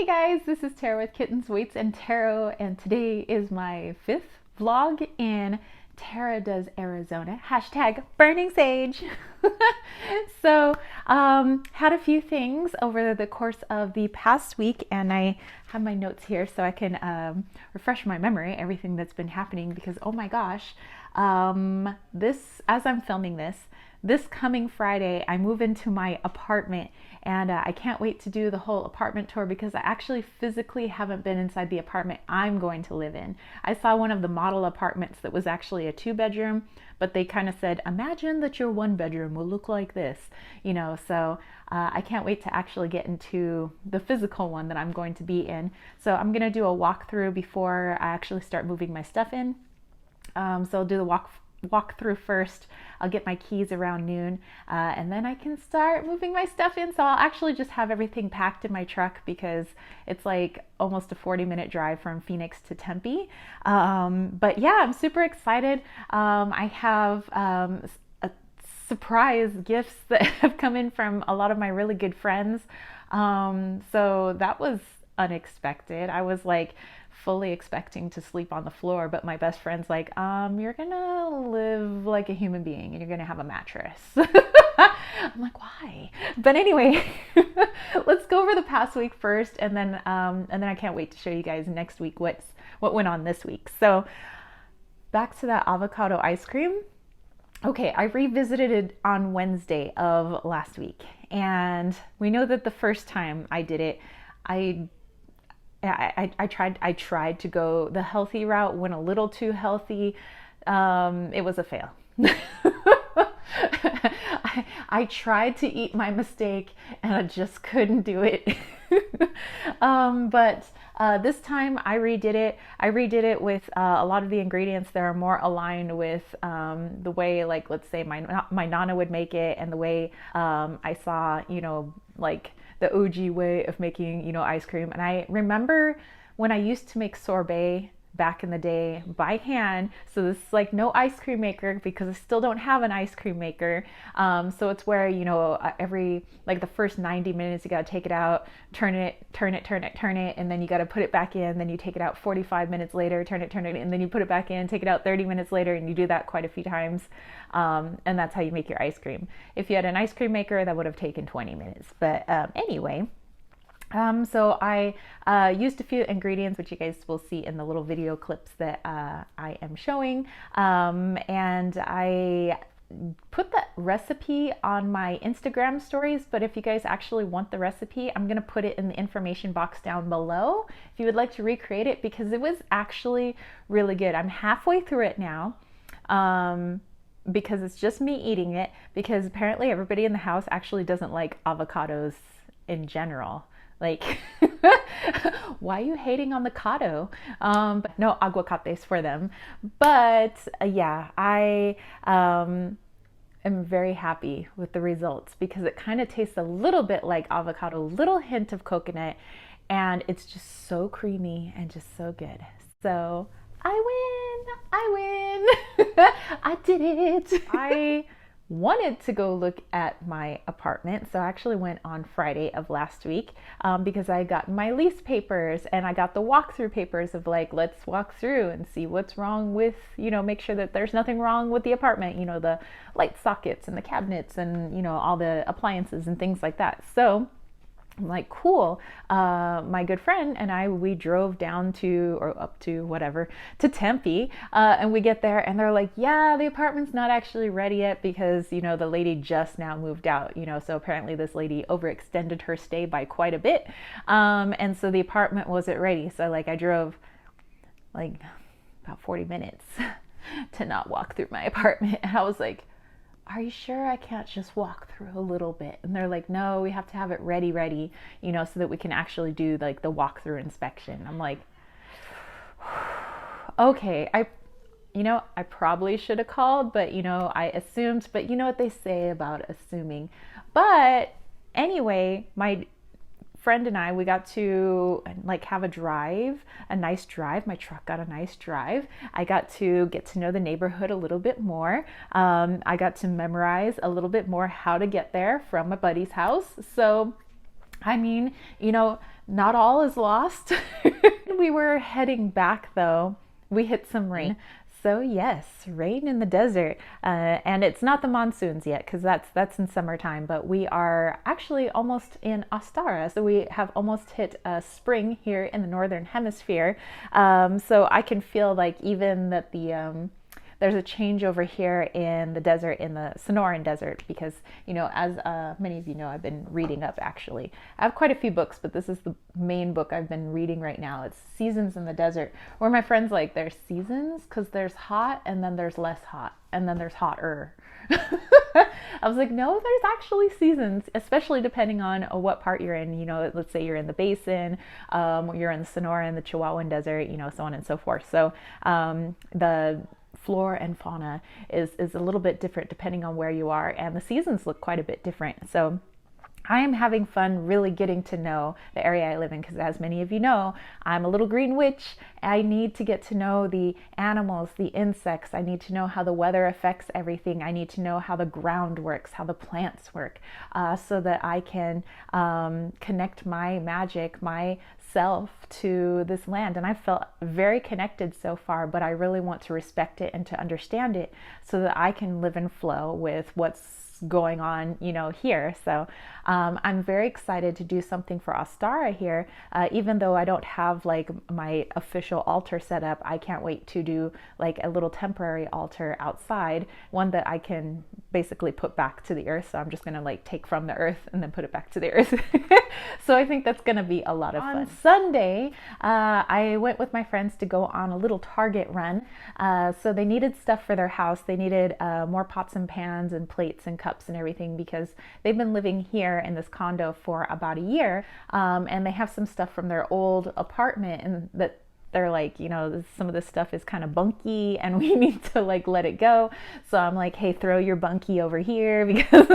Hey guys, this is Tara with Kittens, Weights, and Tarot, and today is my 5th vlog in Tara Does Arizona, hashtag burningsage. So, had a few things over the course of the past week, and I have my notes here so I can refresh my memory, everything that's been happening, because oh my gosh, as I'm filming this coming Friday, I move into my apartment, and I can't wait to do the whole apartment tour because I actually physically haven't been inside the apartment I'm going to live in. I saw one of the model apartments that was actually a 2-bedroom, but they kind of said, imagine that your 1-bedroom will look like this, so I can't wait to actually get into the physical one that I'm going to be in. So I'm going to do a walkthrough before I actually start moving my stuff in. So I'll do the walk through first. I'll get my keys around noon, and then I can start moving my stuff in. So I'll actually just have everything packed in my truck because it's like almost a 40-minute drive from Phoenix to Tempe. But yeah, I'm super excited. I have surprise gifts that have come in from a lot of my really good friends. So that was unexpected. I was like fully expecting to sleep on the floor, but my best friend's like, you're gonna live like a human being and you're gonna have a mattress. I'm like, why? But anyway, let's go over the past week first, and then I can't wait to show you guys next week what went on this week. So back to that avocado ice cream. Okay, I revisited it on Wednesday of last week, and we know that the first time I did it, I tried to go the healthy route, went a little too healthy. It was a fail. I tried to eat my mistake and I just couldn't do it. But this time I redid it. I redid it with a lot of the ingredients that are more aligned with the way, like, let's say my Nana would make it, and the way I saw, like the OG way of making, ice cream. And I remember when I used to make sorbet back in the day by hand. So this is like no ice cream maker because I still don't have an ice cream maker. So it's where, every, like the first 90 minutes, you got to take it out, turn it, and then you got to put it back in. Then you take it out 45 minutes later, turn it, and then you put it back in, take it out 30 minutes later, and you do that quite a few times. And that's how you make your ice cream. If you had an ice cream maker, that would have taken 20 minutes. But anyway, so I used a few ingredients, which you guys will see in the little video clips that I am showing. And I put that recipe on my Instagram stories, but if you guys actually want the recipe, I'm going to put it in the information box down below if you would like to recreate it, because it was actually really good. I'm halfway through it now. Because it's just me eating it, because apparently everybody in the house actually doesn't like avocados in general. Like, why are you hating on the cado? But no aguacates for them. But yeah, I am very happy with the results because it kind of tastes a little bit like avocado, little hint of coconut, and it's just so creamy and just so good. So I win, I did it. I wanted to go look at my apartment, so I actually went on Friday of last week because I got my lease papers and I got the walkthrough papers of, like, let's walk through and see what's wrong with, make sure that there's nothing wrong with the apartment, the light sockets and the cabinets and, all the appliances and things like that. So I'm like, cool. My good friend and I, we drove down to, or up to whatever, to Tempe, and we get there and they're like, yeah, the apartment's not actually ready yet because, the lady just now moved out, so apparently this lady overextended her stay by quite a bit. And so the apartment wasn't ready. So I drove like about 40 minutes to not walk through my apartment. And I was like, are you sure I can't just walk through a little bit? And they're like, no, we have to have it ready, so that we can actually do like the walkthrough inspection. I'm like, okay, I probably should have called, but I assumed, but you know what they say about assuming. But anyway, my friend and I, we got to have a nice drive. My truck got a nice drive. I got to get to know the neighborhood a little bit more. I got to memorize a little bit more how to get there from my buddy's house. So I mean, not all is lost. We were heading back though. We hit some rain. So yes, rain in the desert, and it's not the monsoons yet because that's in summertime. But we are actually almost in Ostara, so we have almost hit spring here in the northern hemisphere. So I can feel like even that there's a change over here in the desert, in the Sonoran desert, because, you know, as many of you know, I've been reading up actually. I have quite a few books, but this is the main book I've been reading right now. It's Seasons in the Desert, where my friends like, there's seasons because there's hot and then there's less hot and then there's hotter. I was like, no, there's actually seasons, especially depending on what part you're in. You know, let's say you're in the basin, you're in the Sonoran, the Chihuahuan desert, you know, so on and so forth. So the flora and fauna is a little bit different depending on where you are, and the seasons look quite a bit different. So I am having fun really getting to know the area I live in because, as many of you know, I'm a little green witch. I need to get to know the animals, the insects. I need to know how the weather affects everything. I need to know how the ground works, how the plants work, so that I can connect my magic, myself to this land. And I felt very connected so far, but I really want to respect it and to understand it so that I can live in flow with what's going on, you know, here. So I'm very excited to do something for Ostara here. Even though I don't have like my official altar set up, I can't wait to do like a little temporary altar outside, one that I can basically put back to the earth. So I'm just gonna like take from the earth and then put it back to the earth. So I think that's gonna be a lot of fun. On Sunday, I went with my friends to go on a little Target run. So they needed stuff for their house. They needed more pots and pans and plates and cups and everything because they've been living here in this condo for about a year, and they have some stuff from their old apartment, and that they're like, you know, some of this stuff is kind of bunky and we need to like let it go. So I'm like, hey, throw your bunky over here because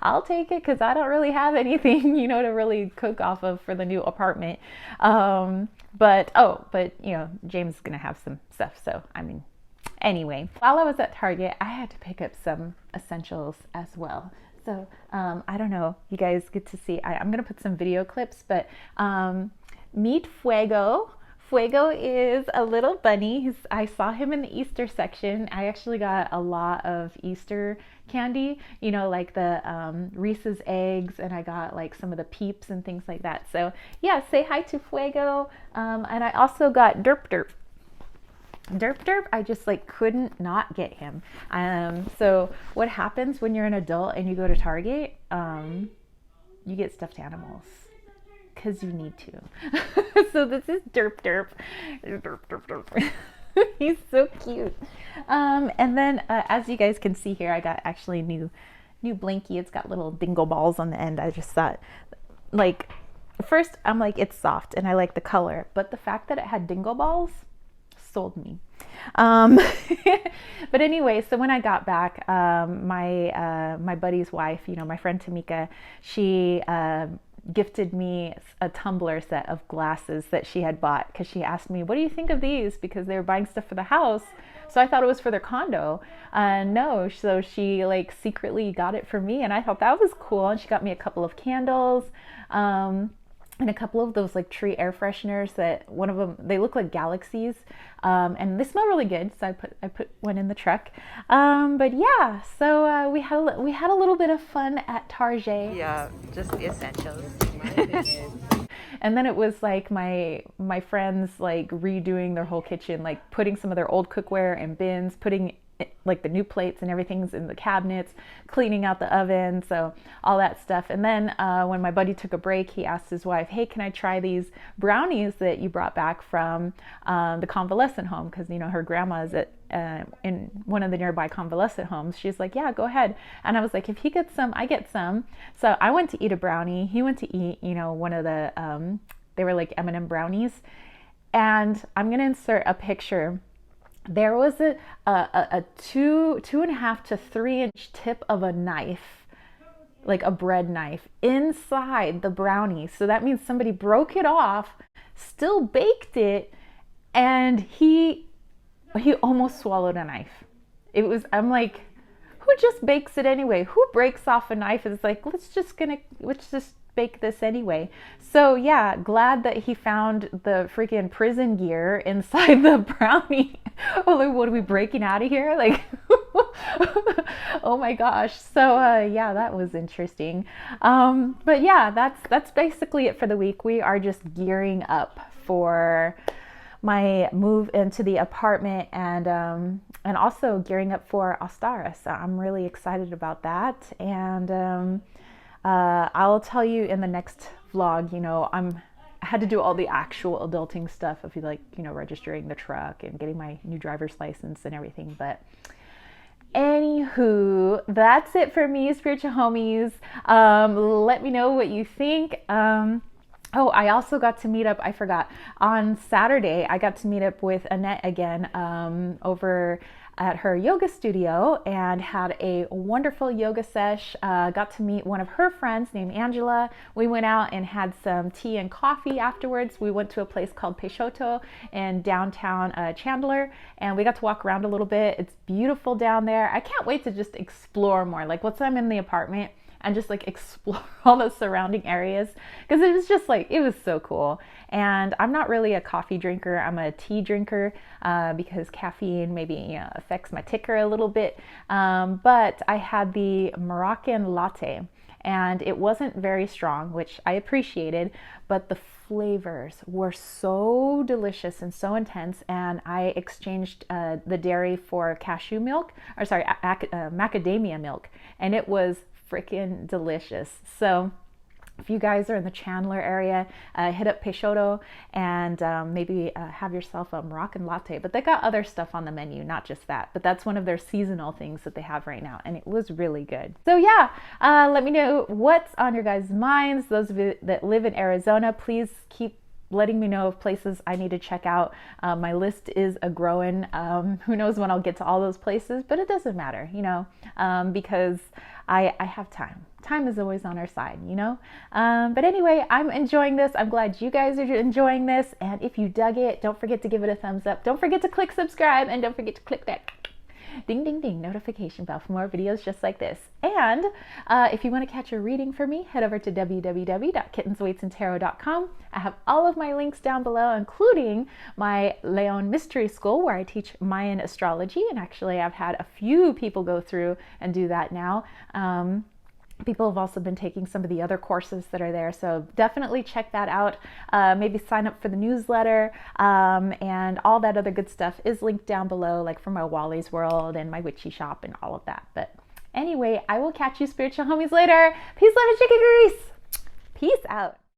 I'll take it because I don't really have anything, you know, to really cook off of for the new apartment. But you know, James is gonna have some stuff. So I mean, anyway, while I was at Target, I had to pick up some essentials as well. So I don't know, you guys get to see, I'm gonna put some video clips, but meet Fuego. Fuego is a little bunny. I saw him in the Easter section. I actually got a lot of Easter candy, you know, like the Reese's eggs, and I got like some of the Peeps and things like that. So yeah, say hi to Fuego. And I also got Derp Derp. Derp Derp, I just like couldn't not get him. So what happens when you're an adult and you go to Target? You get stuffed animals because you need to. So this is Derp Derp. Derp Derp Derp. He's so cute. And then as you guys can see here, I got actually a new blankie. It's got little dingle balls on the end. I just thought, like, first I'm like, it's soft and I like the color, but the fact that it had dingle balls sold me. But anyway, so when I got back, my buddy's wife, you know, my friend Tamika, she gifted me a tumbler set of glasses that she had bought because she asked me, what do you think of these? Because they were buying stuff for the house. So I thought it was for their condo. No, so she like secretly got it for me, and I thought that was cool. And she got me a couple of candles, and a couple of those like tree air fresheners that one of them, they look like galaxies, and they smell really good. So I put one in the truck. But yeah, so we had a little bit of fun at Target. Yeah, just the essentials. And then it was like my friends like redoing their whole kitchen, like putting some of their old cookware in bins, putting like the new plates and everything's in the cabinets, cleaning out the oven, so all that stuff. And then when my buddy took a break, he asked his wife, hey, can I try these brownies that you brought back from the convalescent home? Because, you know, her grandma is in one of the nearby convalescent homes. She's like, yeah, go ahead. And I was like, if he gets some, I get some. So I went to eat a brownie. He went to eat, you know, one of the, they were like M&M brownies. And I'm going to insert a picture. There was a 2.5 to 3 inch tip of a knife, like a bread knife, inside the brownie. So that means somebody broke it off, still baked it, and he almost swallowed a knife. I'm like, who just bakes it anyway? Who breaks off a knife and is like, let's just bake this anyway. So yeah, glad that he found the freaking prison gear inside the brownie. Oh, like, what are we breaking out of here? Like, oh my gosh. So yeah, that was interesting. But yeah, that's basically it for the week. We are just gearing up for my move into the apartment, and also gearing up for Ostara. So I'm really excited about that. And I'll tell you in the next vlog, you know, I had to do all the actual adulting stuff of like, you know, registering the truck and getting my new driver's license and everything. But anywho, that's it for me, spiritual homies. Let me know what you think. Oh, I also got to meet up, I forgot, on Saturday, I got to meet up with Annette again over at her yoga studio and had a wonderful yoga sesh. Got to meet one of her friends named Angela. We went out and had some tea and coffee afterwards. We went to a place called Peixoto in downtown Chandler, and we got to walk around a little bit. It's beautiful down there. I can't wait to just explore more. Like once I'm in the apartment, and just like explore all the surrounding areas, because it was just like, it was so cool. And I'm not really a coffee drinker, I'm a tea drinker because caffeine maybe affects my ticker a little bit. But I had the Moroccan latte and it wasn't very strong, which I appreciated, but the flavors were so delicious and so intense. And I exchanged the dairy for cashew milk, or sorry, macadamia milk, and it was freaking delicious. So if you guys are in the Chandler area, hit up Peixoto and maybe have yourself a Moroccan latte. But they got other stuff on the menu, not just that. But that's one of their seasonal things that they have right now, and it was really good. So yeah, let me know what's on your guys' minds. Those of you that live in Arizona, please keep letting me know of places I need to check out. My list is a growing. Who knows when I'll get to all those places, but it doesn't matter, you know, because I have time. Time is always on our side, you know? But anyway, I'm enjoying this. I'm glad you guys are enjoying this. And if you dug it, don't forget to give it a thumbs up. Don't forget to click subscribe, and don't forget to click that ding, ding, ding notification bell for more videos just like this. And if you want to catch a reading for me, head over to www.kittensweightsandtarot.com. I have all of my links down below, including my Leon Mystery School, where I teach Mayan astrology. And actually, I've had a few people go through and do that now. People have also been taking some of the other courses that are there, so definitely check that out. Maybe sign up for the newsletter, and all that other good stuff is linked down below, like for my Wally's World and my witchy shop and all of that. But anyway, I will catch you spiritual homies later. Peace, love, and chicken grease. Peace out.